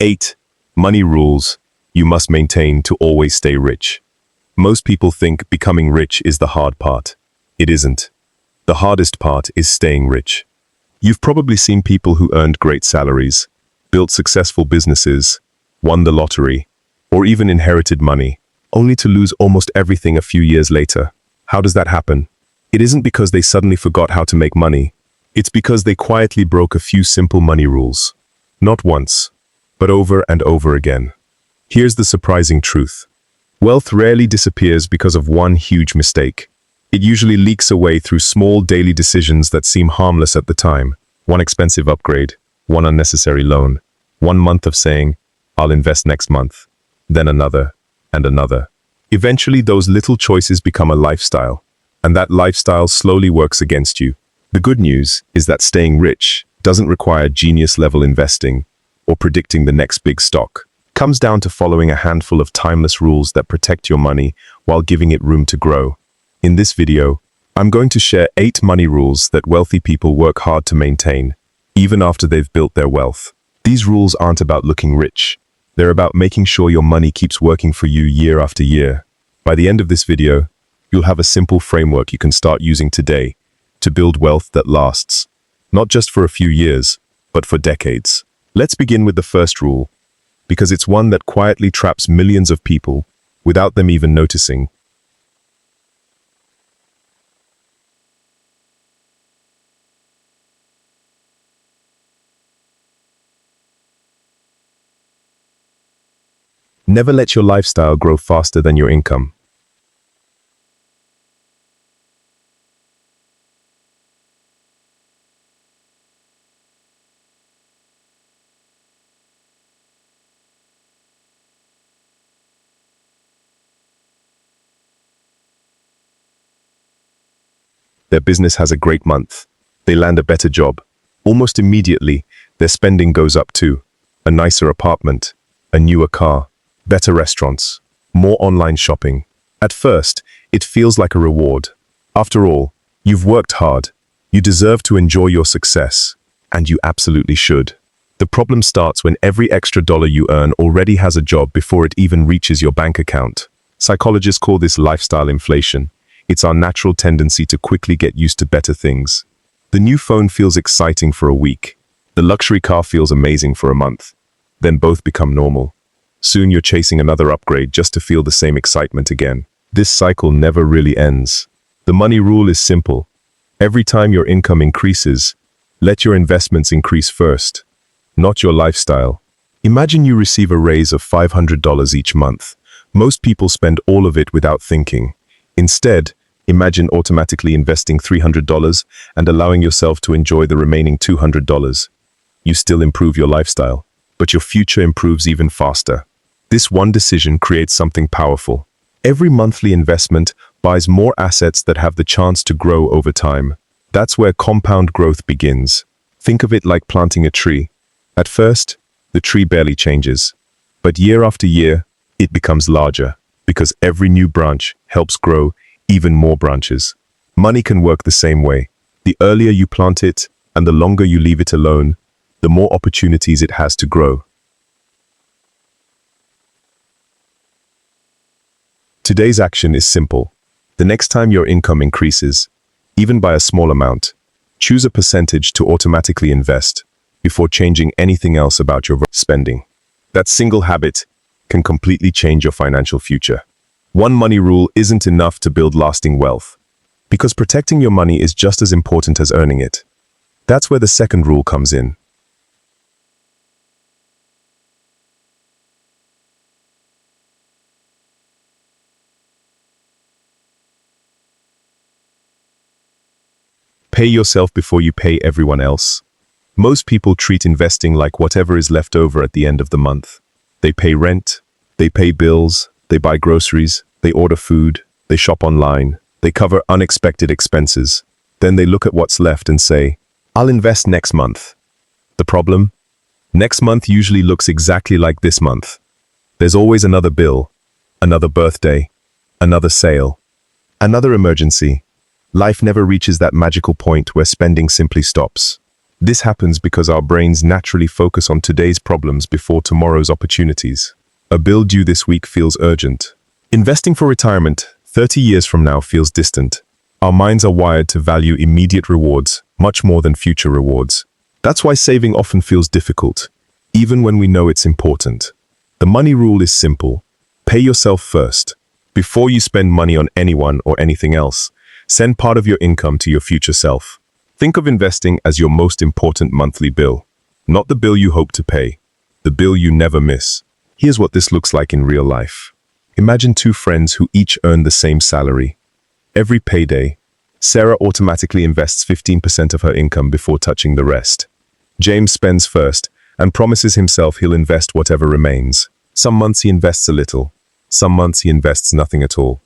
8. Money rules you must maintain to always stay rich. Most people think becoming rich is the hard part. It isn't. The hardest part is staying rich. You've probably seen people who earned great salaries, built successful businesses, won the lottery, or even inherited money, only to lose almost everything a few years later. How does that happen? It isn't because they suddenly forgot how to make money. It's because they quietly broke a few simple money rules. Not once, but over and over again. Here's the surprising truth. Wealth rarely disappears because of one huge mistake. It usually leaks away through small daily decisions that seem harmless at the time. One expensive upgrade, one unnecessary loan, 1 month of saying, "I'll invest next month," then another, and another. Eventually, those little choices become a lifestyle, and that lifestyle slowly works against you. The good news is that staying rich doesn't require genius-level investing or predicting the next big stock. It comes down to following a handful of timeless rules that protect your money while giving it room to grow. In this video, I'm going to share 8 money rules that wealthy people work hard to maintain, even after they've built their wealth. These rules aren't about looking rich. They're about making sure your money keeps working for you year after year. By the end of this video, you'll have a simple framework you can start using today to build wealth that lasts, not just for a few years, but for decades. Let's begin with the first rule, because it's one that quietly traps millions of people without them even noticing. Never let your lifestyle grow faster than your income. Their business has a great month. They land a better job. Almost immediately, their spending goes up too. A nicer apartment, a newer car, better restaurants, more online shopping. At first, it feels like a reward. After all, you've worked hard. You deserve to enjoy your success, and you absolutely should. The problem starts when every extra dollar you earn already has a job before it even reaches your bank account. Psychologists call this lifestyle inflation. It's our natural tendency to quickly get used to better things. The new phone feels exciting for a week. The luxury car feels amazing for a month. Then both become normal. Soon you're chasing another upgrade just to feel the same excitement again. This cycle never really ends. The money rule is simple. Every time your income increases, let your investments increase first, not your lifestyle. Imagine you receive a raise of $500 each month. Most people spend all of it without thinking. Instead, imagine automatically investing $300 and allowing yourself to enjoy the remaining $200. You still improve your lifestyle, but your future improves even faster. This one decision creates something powerful. Every monthly investment buys more assets that have the chance to grow over time. That's where compound growth begins. Think of it like planting a tree. At first, the tree barely changes, but year after year, it becomes larger, because every new branch helps grow even more branches. Money can work the same way. The earlier you plant it, and the longer you leave it alone, the more opportunities it has to grow. Today's action is simple. The next time your income increases, even by a small amount, choose a percentage to automatically invest before changing anything else about your spending. That single habit can completely change your financial future. One money rule isn't enough to build lasting wealth, because protecting your money is just as important as earning it. That's where the second rule comes in. Pay yourself before you pay everyone else. Most people treat investing like whatever is left over at the end of the month. They pay rent, they pay bills, they buy groceries, they order food, they shop online, they cover unexpected expenses. Then they look at what's left and say, "I'll invest next month." The problem? Next month usually looks exactly like this month. There's always another bill, another birthday, another sale, another emergency. Life never reaches that magical point where spending simply stops. This happens because our brains naturally focus on today's problems before tomorrow's opportunities. A bill due this week feels urgent. Investing for retirement 30 years from now feels distant. Our minds are wired to value immediate rewards much more than future rewards. That's why saving often feels difficult, even when we know it's important. The money rule is simple. Pay yourself first. Before you spend money on anyone or anything else, send part of your income to your future self. Think of investing as your most important monthly bill. Not the bill you hope to pay, the bill you never miss. Here's what this looks like in real life. Imagine two friends who each earn the same salary. Every payday, Sarah automatically invests 15% of her income before touching the rest. James spends first and promises himself he'll invest whatever remains. Some months he invests a little. Some months he invests nothing at all.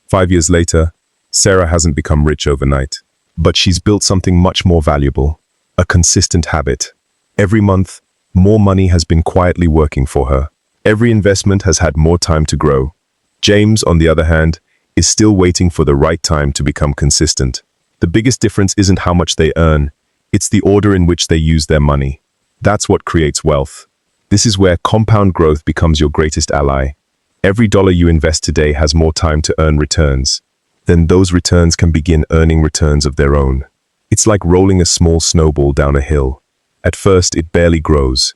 5 years later, Sarah hasn't become rich overnight, but she's built something much more valuable, a consistent habit. Every month, more money has been quietly working for her. Every investment has had more time to grow. James, on the other hand, is still waiting for the right time to become consistent. The biggest difference isn't how much they earn, it's the order in which they use their money. That's what creates wealth. This is where compound growth becomes your greatest ally. Every dollar you invest today has more time to earn returns. Then those returns can begin earning returns of their own. It's like rolling a small snowball down a hill. At first, it barely grows.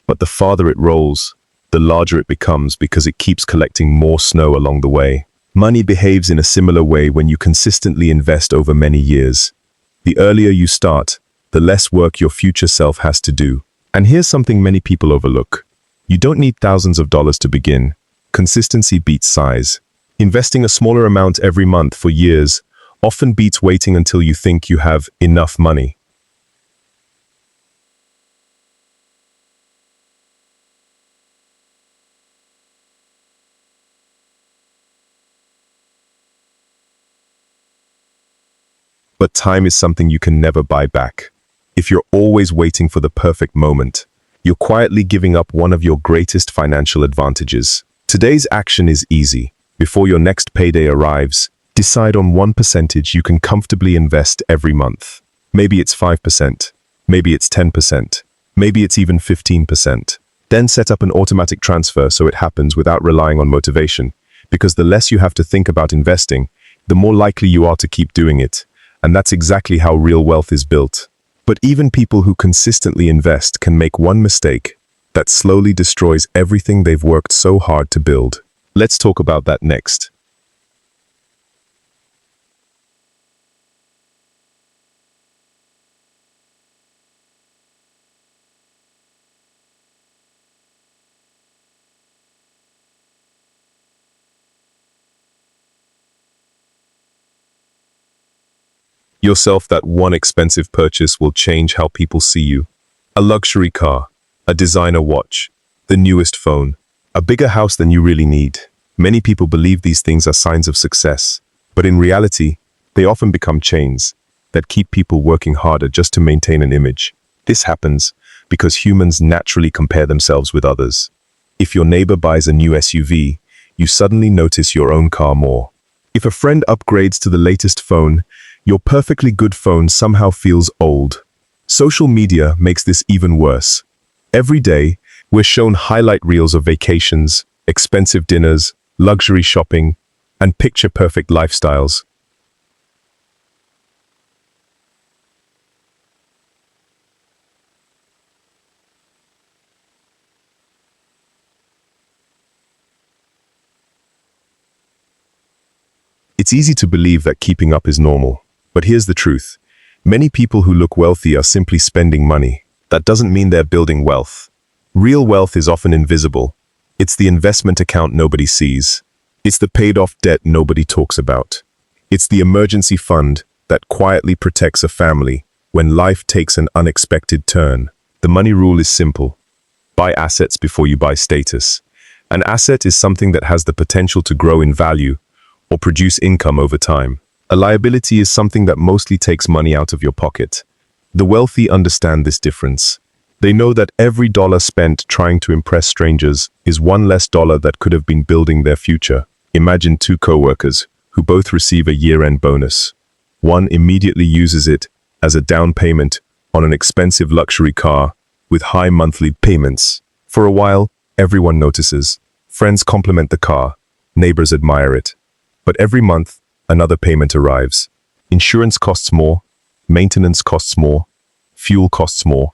But the farther it rolls, the larger it becomes because it keeps collecting more snow along the way. Money behaves in a similar way when you consistently invest over many years. The earlier you start, the less work your future self has to do. And here's something many people overlook. You don't need thousands of dollars to begin. Consistency beats size. Investing a smaller amount every month for years often beats waiting until you think you have enough money. But time is something you can never buy back. If you're always waiting for the perfect moment, you're quietly giving up one of your greatest financial advantages. Today's action is easy. Before your next payday arrives, decide on 1% you can comfortably invest every month. Maybe it's 5%, maybe it's 10%, maybe it's even 15%. Then set up an automatic transfer so it happens without relying on motivation, because the less you have to think about investing, the more likely you are to keep doing it. And that's exactly how real wealth is built. But even people who consistently invest can make one mistake that slowly destroys everything they've worked so hard to build. Let's talk about that next. Yourself, that one expensive purchase will change how people see you. A luxury car, a designer watch, the newest phone, a bigger house than you really need. Many people believe these things are signs of success, but in reality, they often become chains that keep people working harder just to maintain an image. This happens because humans naturally compare themselves with others. If your neighbor buys a new SUV, you suddenly notice your own car more. If a friend upgrades to the latest phone, your perfectly good phone somehow feels old. Social media makes this even worse. Every day, we're shown highlight reels of vacations, expensive dinners, luxury shopping, and picture-perfect lifestyles. It's easy to believe that keeping up is normal. But here's the truth. Many people who look wealthy are simply spending money. That doesn't mean they're building wealth. Real wealth is often invisible. It's the investment account nobody sees. It's the paid-off debt nobody talks about. It's the emergency fund that quietly protects a family when life takes an unexpected turn. The money rule is simple. Buy assets before you buy status. An asset is something that has the potential to grow in value or produce income over time. A liability is something that mostly takes money out of your pocket. The wealthy understand this difference. They know that every dollar spent trying to impress strangers is one less dollar that could have been building their future. Imagine two co-workers who both receive a year-end bonus. One immediately uses it as a down payment on an expensive luxury car with high monthly payments. For a while, everyone notices. Friends compliment the car, neighbors admire it. But every month, another payment arrives. Insurance costs more, maintenance costs more, fuel costs more.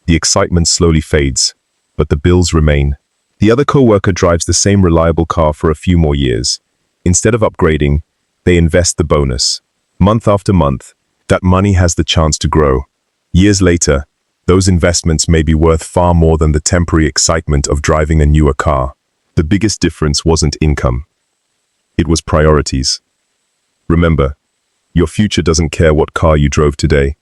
The excitement slowly fades, but the bills remain. The other coworker drives the same reliable car for a few more years. Instead of upgrading, they invest the bonus. Month after month, that money has the chance to grow. Years later, those investments may be worth far more than the temporary excitement of driving a newer car. The biggest difference wasn't income. It was priorities. Remember, your future doesn't care what car you drove today.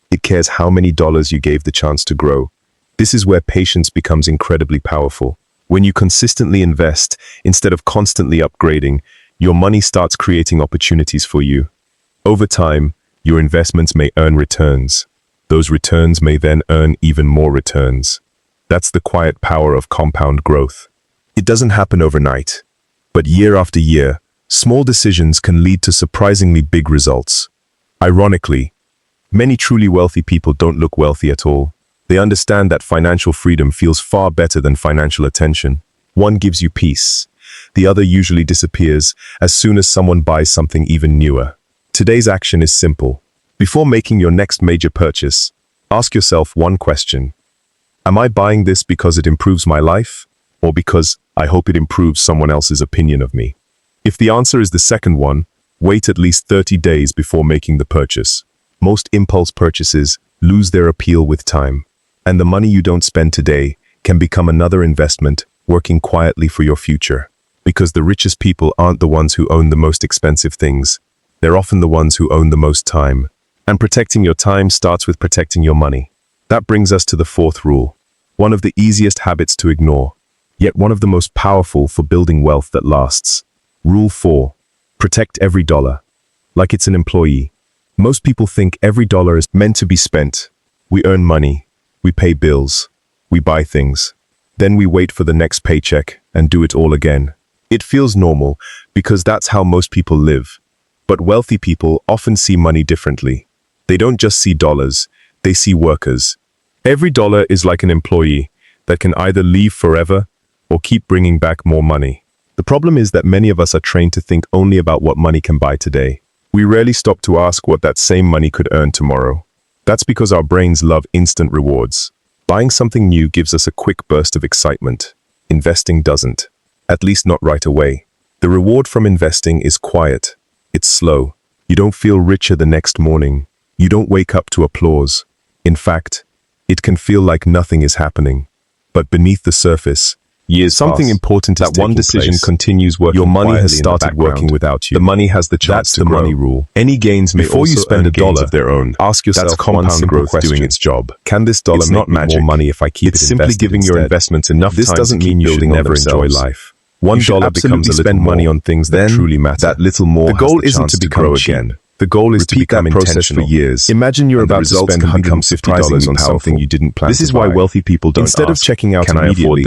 It cares how many dollars you gave the chance to grow. This is where patience becomes incredibly powerful. When you consistently invest, instead of constantly upgrading, your money starts creating opportunities for you. Over time, your investments may earn returns. Those returns may then earn even more returns. That's the quiet power of compound growth. It doesn't happen overnight, but year after year, small decisions can lead to surprisingly big results. Ironically, many truly wealthy people don't look wealthy at all. They understand that financial freedom feels far better than financial attention. One gives you peace. The other usually disappears as soon as someone buys something even newer. Today's action is simple. Before making your next major purchase, ask yourself one question. Am I buying this because it improves my life, or because I hope it improves someone else's opinion of me? If the answer is the second one, wait at least 30 days before making the purchase. Most impulse purchases lose their appeal with time, and the money you don't spend today can become another investment working quietly for your future. Because the richest people aren't the ones who own the most expensive things. They're often the ones who own the most time. And protecting your time starts with protecting your money. That brings us to the fourth rule, one of the easiest habits to ignore, yet one of the most powerful for building wealth that lasts. Rule 4. Protect every dollar. Like it's an employee. Most people think every dollar is meant to be spent. We earn money, we pay bills, we buy things. Then we wait for the next paycheck and do it all again. It feels normal because that's how most people live. But wealthy people often see money differently. They don't just see dollars, they see workers. Every dollar is like an employee that can either leave forever or keep bringing back more money. The problem is that many of us are trained to think only about what money can buy today. We rarely stop to ask what that same money could earn tomorrow. That's because our brains love instant rewards. Buying something new gives us a quick burst of excitement. Investing doesn't. At least not right away. The reward from investing is quiet. It's slow. You don't feel richer the next morning. You don't wake up to applause. In fact, it can feel like nothing is happening. But beneath the surface, something important is that one decision continues working. Your money has started working without you. The money has the chance to grow. That's the money rule. Any gains may also spend a dollar of their own. Ask yourself compound growth doing its job. Can this dollar make me more money if I keep it invested? It's simply giving your investments enough time. This doesn't mean you should never enjoy life. $1 becomes a little money on things that truly matter. That little more. The goal isn't to become again. The goal is to become intentional. For years. Imagine you're about to spend $150 on something you didn't plan. This is why wealthy people don't Instead of checking out immediately,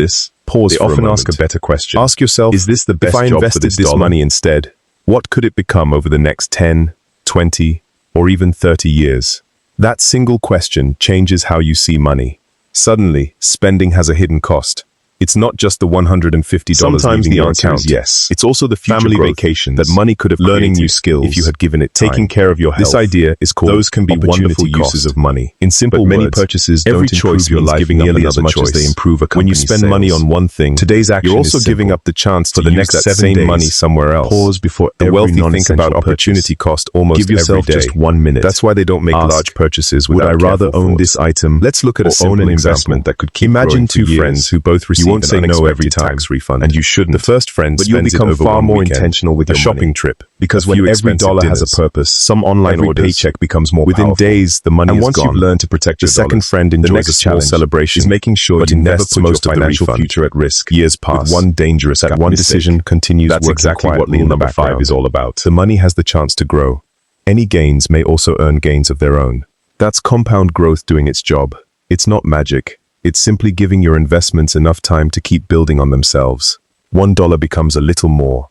pause. They often ask a better question. Ask yourself, is this the best job for this money instead? What could it become over the next 10, 20, or even 30 years? That single question changes how you see money. Suddenly, spending has a hidden cost. It's not just the $150 Sometimes the answer is yes. It's also the family vacations that money could have learning new skills if you had given it time. Taking care of your health. This idea is called those can be wonderful uses of money. In simple words, many purchases don't improve your life giving nearly as much as they improve a company's When you spend sales. Money on one thing, today's action you're also giving up the chance to use that same money somewhere else. Pause before the wealthy think about opportunity cost almost every day. Give yourself just 1 minute. That's why they don't make large purchases without careful thought. Would I rather own this item? Let's look at a simple investment that could keep growing for years. Imagine two friends who both receive won't say no every time. Tax refund, and you shouldn't. The first friend spends it over far more intentional with your shopping trip because when every dollar has a purpose, some online paycheck becomes more powerful. Within days, the money is gone. And once you've learned to protect your dollars, the second friend enjoys a small celebration. Is making sure you never put your financial future at risk. Years pass. With one dangerous that one decision continues. That's exactly what rule number 5 is all about. The money has the chance to grow. Any gains may also earn gains of their own. That's compound growth doing its job. It's not magic. It's simply giving your investments enough time to keep building on themselves. $1 becomes a little more.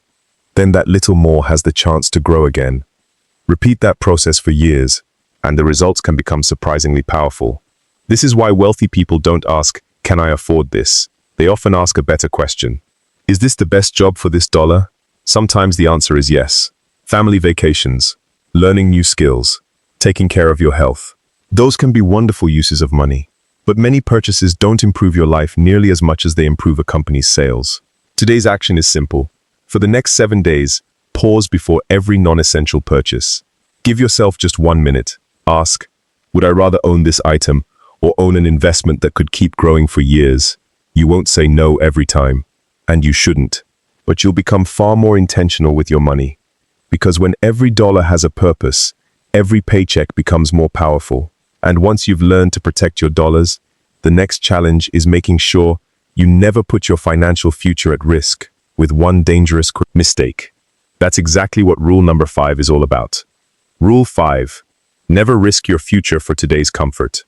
Then that little more has the chance to grow again. Repeat that process for years, and the results can become surprisingly powerful. This is why wealthy people don't ask, "Can I afford this?" They often ask a better question. Is this the best job for this dollar? Sometimes the answer is yes. Family vacations, learning new skills, taking care of your health. Those can be wonderful uses of money. But many purchases don't improve your life nearly as much as they improve a company's sales. Today's action is simple. For the next 7 days, pause before every non-essential purchase. Give yourself just 1 minute. Ask, would I rather own this item or own an investment that could keep growing for years? You won't say no every time, and you shouldn't. But you'll become far more intentional with your money. Because when every dollar has a purpose, every paycheck becomes more powerful. And once you've learned to protect your dollars, the next challenge is making sure you never put your financial future at risk with one dangerous mistake. That's exactly what rule number 5 is all about. Rule 5. Never risk your future for today's comfort.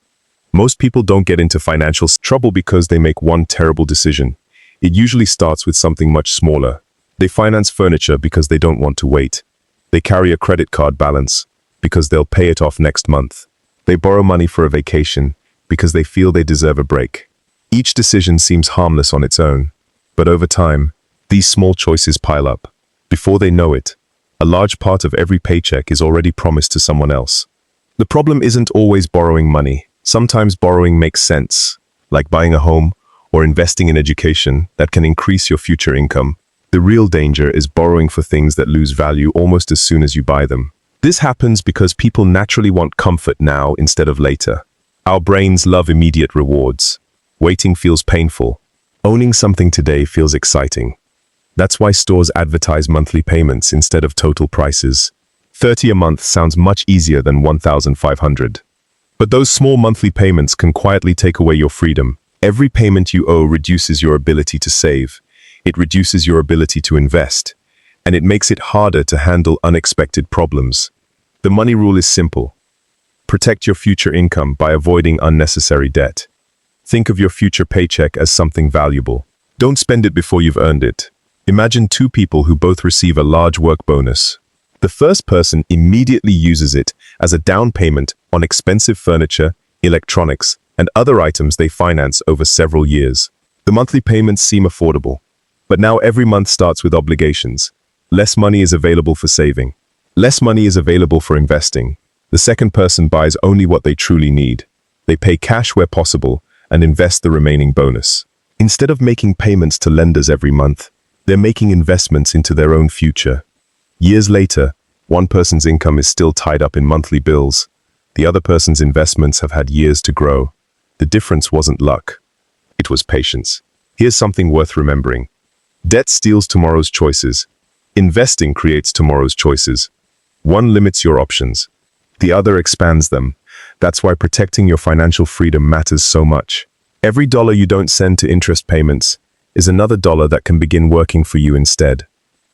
Most people don't get into financial trouble because they make one terrible decision. It usually starts with something much smaller. They finance furniture because they don't want to wait. They carry a credit card balance because they'll pay it off next month. They borrow money for a vacation because they feel they deserve a break. Each decision seems harmless on its own, but over time, these small choices pile up. Before they know it, a large part of every paycheck is already promised to someone else. The problem isn't always borrowing money. Sometimes borrowing makes sense, like buying a home or investing in education that can increase your future income. The real danger is borrowing for things that lose value almost as soon as you buy them. This happens because people naturally want comfort now instead of later. Our brains love immediate rewards. Waiting feels painful. Owning something today feels exciting. That's why stores advertise monthly payments instead of total prices. $30 a month sounds much easier than $1,500. But those small monthly payments can quietly take away your freedom. Every payment you owe reduces your ability to save. It reduces your ability to invest. And it makes it harder to handle unexpected problems. The money rule is simple. Protect your future income by avoiding unnecessary debt. Think of your future paycheck as something valuable. Don't spend it before you've earned it. Imagine 2 people who both receive a large work bonus. The first person immediately uses it as a down payment on expensive furniture, electronics, and other items they finance over several years. The monthly payments seem affordable. But now every month starts with obligations. Less money is available for saving. Less money is available for investing. The second person buys only what they truly need. They pay cash where possible and invest the remaining bonus. Instead of making payments to lenders every month, they're making investments into their own future. Years later, one person's income is still tied up in monthly bills. The other person's investments have had years to grow. The difference wasn't luck. It was patience. Here's something worth remembering. Debt steals tomorrow's choices. Investing creates tomorrow's choices. One limits your options. The other expands them. That's why protecting your financial freedom matters so much. Every dollar you don't send to interest payments is another dollar that can begin working for you instead.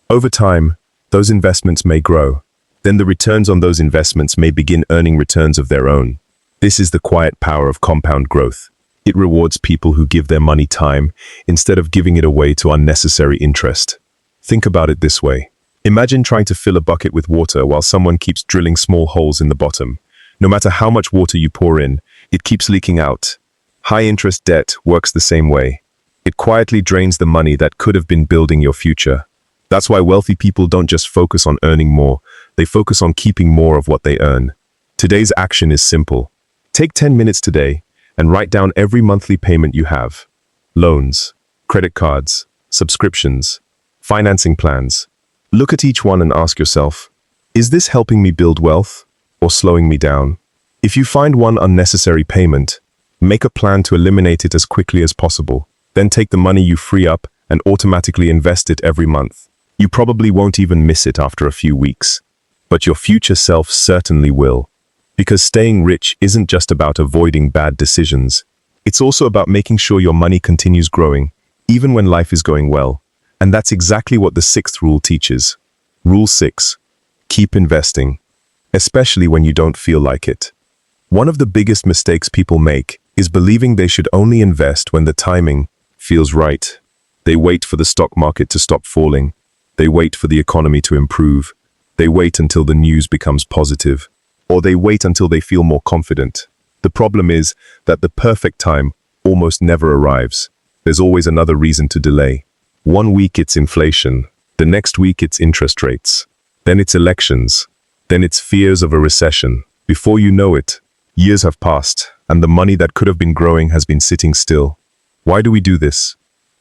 Over time, those investments may grow. Then the returns on those investments may begin earning returns of their own. This is the quiet power of compound growth. It rewards people who give their money time instead of giving it away to unnecessary interest. Think about it this way. Imagine trying to fill a bucket with water while someone keeps drilling small holes in the bottom. No matter how much water you pour in, it keeps leaking out. High-interest debt works the same way. It quietly drains the money that could have been building your future. That's why wealthy people don't just focus on earning more, they focus on keeping more of what they earn. Today's action is simple. Take 10 minutes today and write down every monthly payment you have. Loans, credit cards, subscriptions, financing plans. Look at each one and ask yourself, is this helping me build wealth or slowing me down? If you find one unnecessary payment, make a plan to eliminate it as quickly as possible. Then take the money you free up and automatically invest it every month. You probably won't even miss it after a few weeks. But your future self certainly will. Because staying rich isn't just about avoiding bad decisions. It's also about making sure your money continues growing, even when life is going well. And that's exactly what the 6th rule teaches. Rule 6. Keep investing, especially when you don't feel like it. One of the biggest mistakes people make is believing they should only invest when the timing feels right. They wait for the stock market to stop falling. They wait for the economy to improve. They wait until the news becomes positive. or they wait until they feel more confident. The problem is that the perfect time almost never arrives. There's always another reason to delay. One week it's inflation, the next week it's interest rates, then it's elections, then it's fears of a recession. Before you know it, years have passed, and the money that could have been growing has been sitting still. Why do we do this?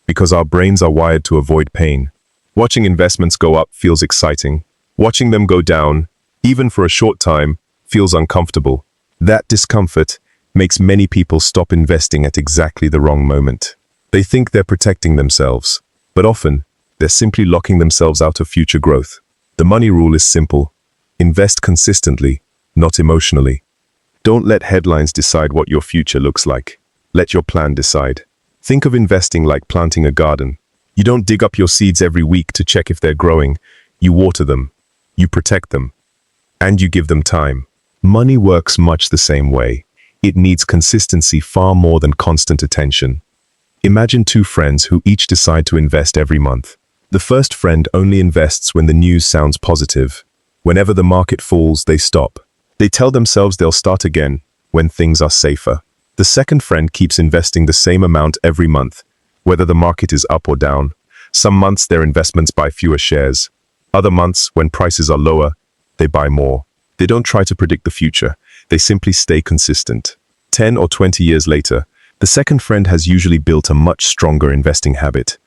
Because our brains are wired to avoid pain. Watching investments go up feels exciting. Watching them go down, even for a short time, feels uncomfortable. That discomfort makes many people stop investing at exactly the wrong moment. They think they're protecting themselves, but often, they're simply locking themselves out of future growth. The money rule is simple. Invest consistently, not emotionally. Don't let headlines decide what your future looks like. Let your plan decide. Think of investing like planting a garden. You don't dig up your seeds every week to check if they're growing. You water them, you protect them, and you give them time. Money works much the same way. It needs consistency far more than constant attention. Imagine two friends who each decide to invest every month. The first friend only invests when the news sounds positive. Whenever the market falls, they stop. They tell themselves they'll start again when things are safer. The second friend keeps investing the same amount every month, whether the market is up or down. Some months their investments buy fewer shares. Other months, when prices are lower, they buy more. They don't try to predict the future. They simply stay consistent. 10 or 20 years later, the second friend has usually built a much stronger investing habit.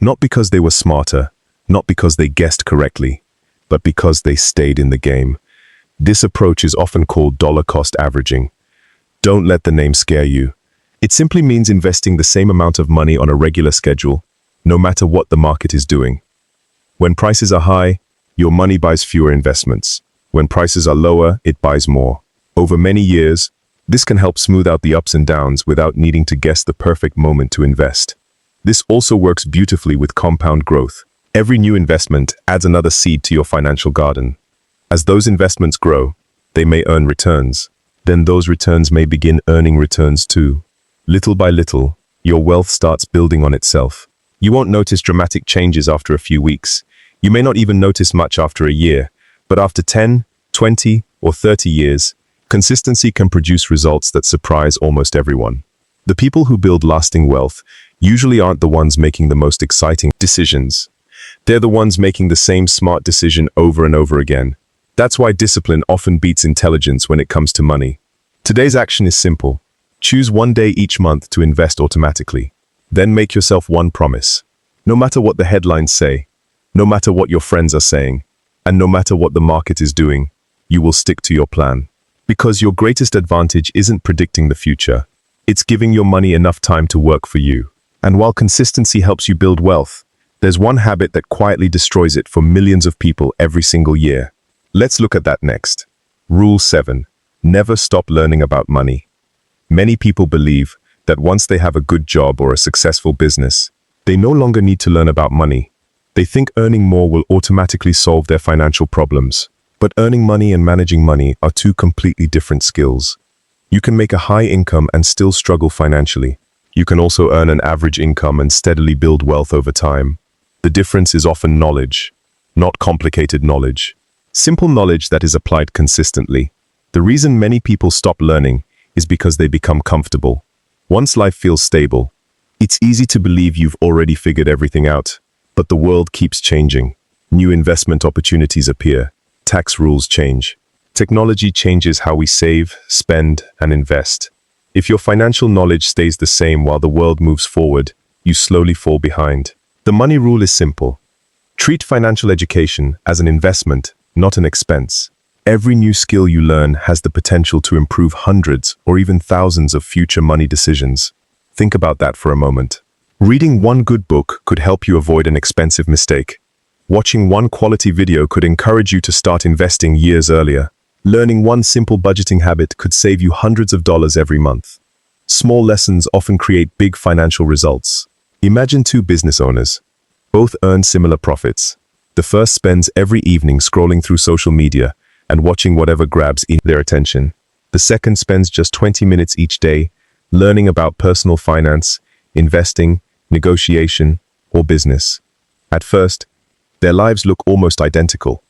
Not because they were smarter, not because they guessed correctly, but because they stayed in the game. This approach is often called dollar cost averaging. Don't let the name scare you. It simply means investing the same amount of money on a regular schedule, no matter what the market is doing. When prices are high, your money buys fewer investments. When prices are lower, it buys more. Over many years, this can help smooth out the ups and downs without needing to guess the perfect moment to invest. This also works beautifully with compound growth. Every new investment adds another seed to your financial garden. As those investments grow, they may earn returns. Then those returns may begin earning returns too. Little by little, your wealth starts building on itself. You won't notice dramatic changes after a few weeks. You may not even notice much after a year, but after 10, 20, or 30 years, consistency can produce results that surprise almost everyone. The people who build lasting wealth usually aren't the ones making the most exciting decisions. They're the ones making the same smart decision over and over again. That's why discipline often beats intelligence when it comes to money. Today's action is simple. Choose one day each month to invest automatically. Then make yourself one promise. No matter what the headlines say, no matter what your friends are saying, and no matter what the market is doing, you will stick to your plan. Because your greatest advantage isn't predicting the future. It's giving your money enough time to work for you. And while consistency helps you build wealth, there's one habit that quietly destroys it for millions of people every single year. Let's look at that next. Rule 7. Never stop learning about money. Many people believe that once they have a good job or a successful business, they no longer need to learn about money. They think earning more will automatically solve their financial problems. But earning money and managing money are two completely different skills. You can make a high income and still struggle financially. You can also earn an average income and steadily build wealth over time. The difference is often knowledge, not complicated knowledge. Simple knowledge that is applied consistently. The reason many people stop learning is because they become comfortable. Once life feels stable, it's easy to believe you've already figured everything out. But the world keeps changing. New investment opportunities appear. Tax rules change. Technology changes how we save, spend, and invest. If your financial knowledge stays the same while the world moves forward, you slowly fall behind. The money rule is simple. Treat financial education as an investment, not an expense. Every new skill you learn has the potential to improve hundreds or even thousands of future money decisions. Think about that for a moment. Reading one good book could help you avoid an expensive mistake. Watching one quality video could encourage you to start investing years earlier. Learning one simple budgeting habit could save you hundreds of dollars every month. Small lessons often create big financial results. Imagine two business owners. Both earn similar profits. The first spends every evening scrolling through social media and watching whatever grabs their attention. The second spends just 20 minutes each day learning about personal finance, investing, negotiation, or business. At first, their lives look almost identical.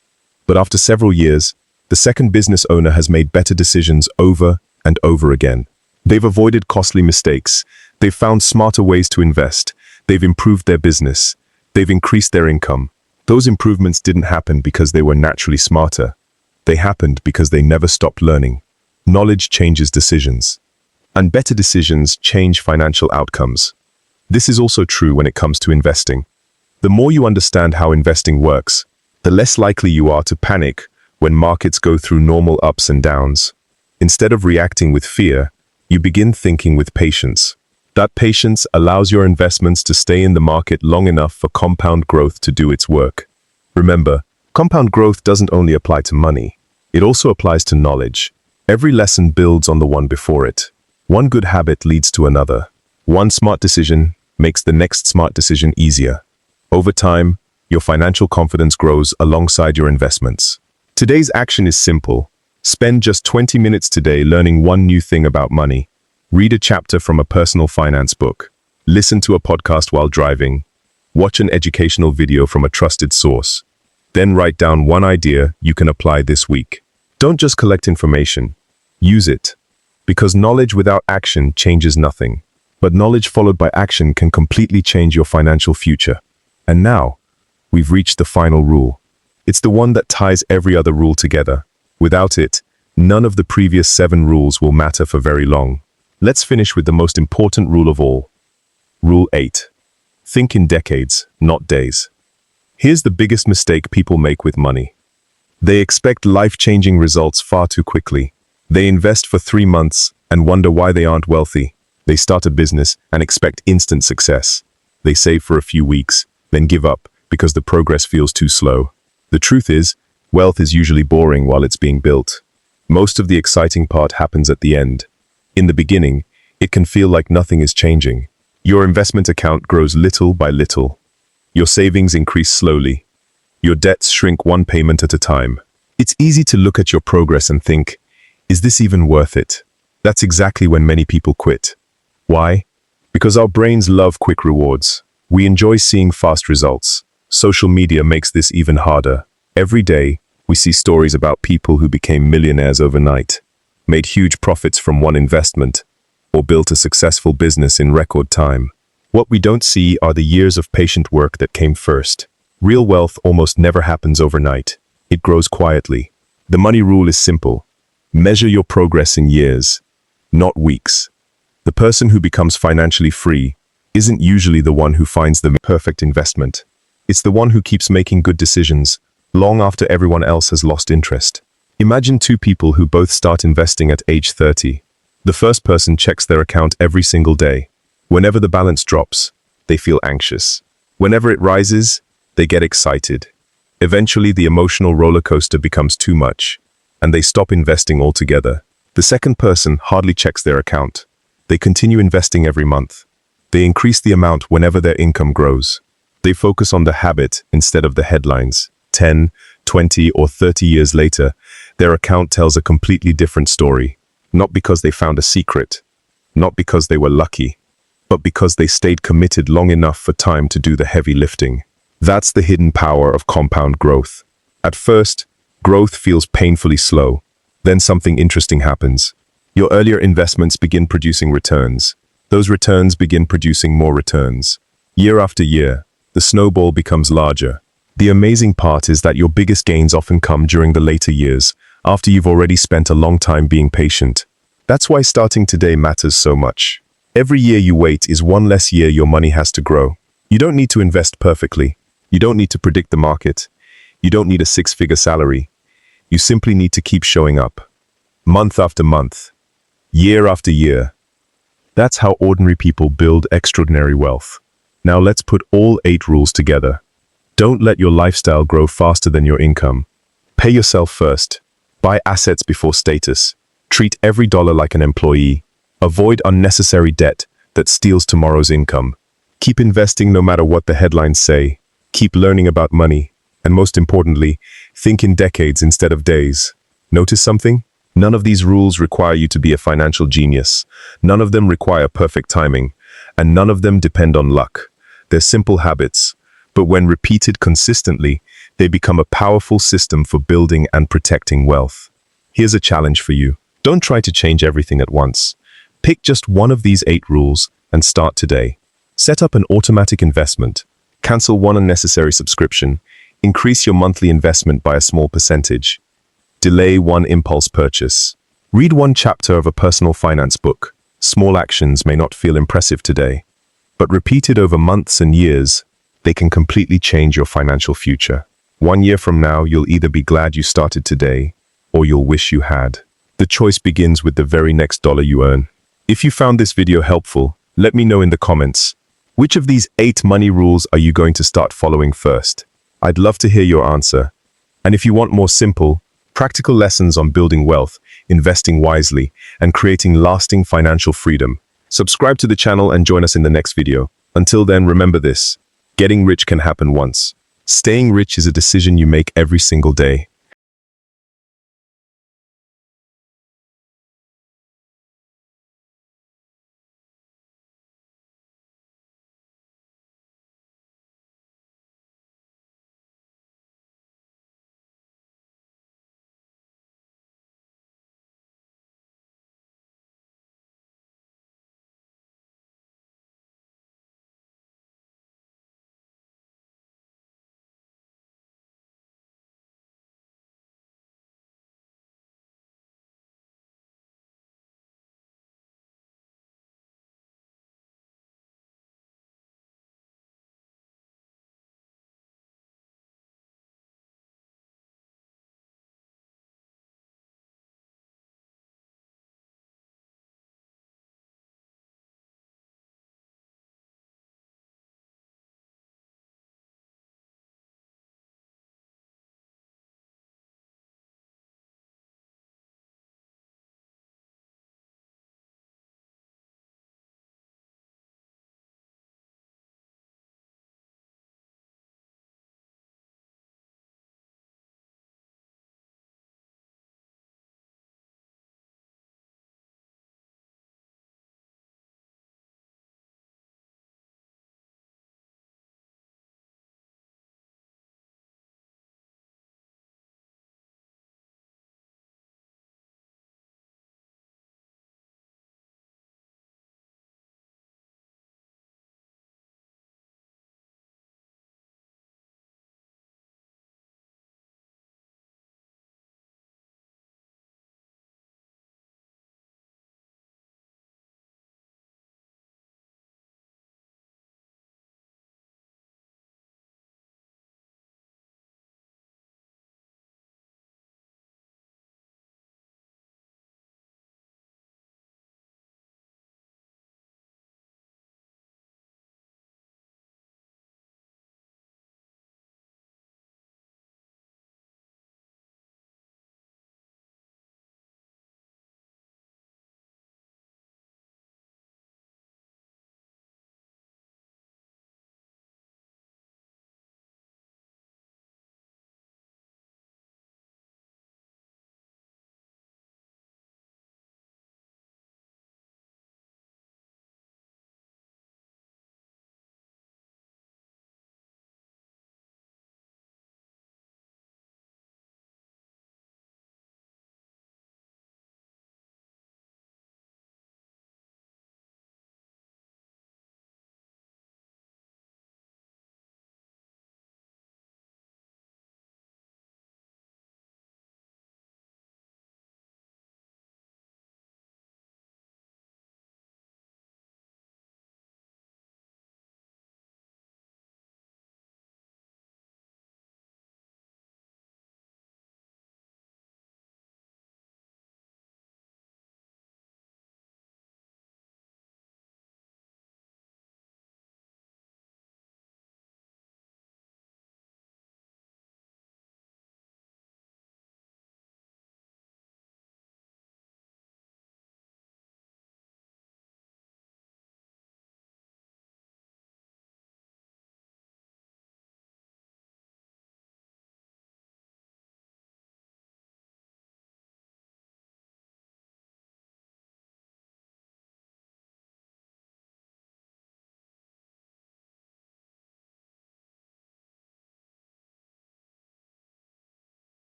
But after several years, The second business owner has made better decisions over and over again. They've avoided costly mistakes. They've found smarter ways to invest. They've improved their business. They've increased their income. Those improvements didn't happen because they were naturally smarter. They happened because they never stopped learning. Knowledge changes decisions. And better decisions change financial outcomes. This is also true when it comes to investing. The more you understand how investing works, the less likely you are to panic when markets go through normal ups and downs. Instead of reacting with fear, you begin thinking with patience. That patience allows your investments to stay in the market long enough for compound growth to do its work. Remember, compound growth doesn't only apply to money. It also applies to knowledge. Every lesson builds on the one before it. One good habit leads to another. One smart decision makes the next smart decision easier. Over time, your financial confidence grows alongside your investments. Today's action is simple. Spend just 20 minutes today learning one new thing about money. Read a chapter from a personal finance book. Listen to a podcast while driving. Watch an educational video from a trusted source. Then write down one idea you can apply this week. Don't just collect information. Use it. Because knowledge without action changes nothing. But knowledge followed by action can completely change your financial future. And now, we've reached the final rule. It's the one that ties every other rule together. Without it, none of the previous 7 rules will matter for very long. Let's finish with the most important rule of all. Rule 8. Think in decades, not days. Here's the biggest mistake people make with money. They expect life-changing results far too quickly. They invest for 3 months and wonder why they aren't wealthy. They start a business and expect instant success. They save for a few weeks, then give up because the progress feels too slow. The truth is, wealth is usually boring while it's being built. Most of the exciting part happens at the end. In the beginning, it can feel like nothing is changing. Your investment account grows little by little. Your savings increase slowly. Your debts shrink one payment at a time. It's easy to look at your progress and think, is this even worth it? That's exactly when many people quit. Why? Because our brains love quick rewards. We enjoy seeing fast results. Social media makes this even harder. Every day, we see stories about people who became millionaires overnight, made huge profits from one investment, or built a successful business in record time. What we don't see are the years of patient work that came first. Real wealth almost never happens overnight. It grows quietly. The money rule is simple. Measure your progress in years, not weeks. The person who becomes financially free isn't usually the one who finds the perfect investment. It's the one who keeps making good decisions, long after everyone else has lost interest. Imagine 2 people who both start investing at age 30. The first person checks their account every single day. Whenever the balance drops, they feel anxious. Whenever it rises, they get excited. Eventually, the emotional roller coaster becomes too much, and they stop investing altogether. The second person hardly checks their account. They continue investing every month. They increase the amount whenever their income grows. They focus on the habit instead of the headlines. 10, 20, or 30 years later, their account tells a completely different story. Not because they found a secret, not because they were lucky, but because they stayed committed long enough for time to do the heavy lifting. That's the hidden power of compound growth. At first, growth feels painfully slow. Then something interesting happens. Your earlier investments begin producing returns. Those returns begin producing more returns. Year after year, the snowball becomes larger. The amazing part is that your biggest gains often come during the later years, after you've already spent a long time being patient. That's why starting today matters so much. Every year you wait is one less year your money has to grow. You don't need to invest perfectly. You don't need to predict the market. You don't need a 6-figure salary. You simply need to keep showing up. Month after month. Year after year. That's how ordinary people build extraordinary wealth. Now let's put all 8 rules together. Don't let your lifestyle grow faster than your income. Pay yourself first. Buy assets before status. Treat every dollar like an employee. Avoid unnecessary debt that steals tomorrow's income. Keep investing no matter what the headlines say. Keep learning about money. And most importantly, think in decades instead of days. Notice something? None of these rules require you to be a financial genius. None of them require perfect timing. And none of them depend on luck. They're simple habits. But when repeated consistently, they become a powerful system for building and protecting wealth. Here's a challenge for you. Don't try to change everything at once. Pick just one of these 8 rules and start today. Set up an automatic investment. Cancel one unnecessary subscription. Increase your monthly investment by a small percentage. Delay one impulse purchase. Read one chapter of a personal finance book. Small actions may not feel impressive today, but repeated over months and years, they can completely change your financial future. 1 year from now, you'll either be glad you started today, or you'll wish you had. The choice begins with the very next dollar you earn. If you found this video helpful, let me know in the comments. Which of these 8 money rules are you going to start following first? I'd love to hear your answer. And if you want more simple, practical lessons on building wealth, investing wisely, and creating lasting financial freedom, subscribe to the channel and join us in the next video. Until then, remember this: getting rich can happen once. Staying rich is a decision you make every single day.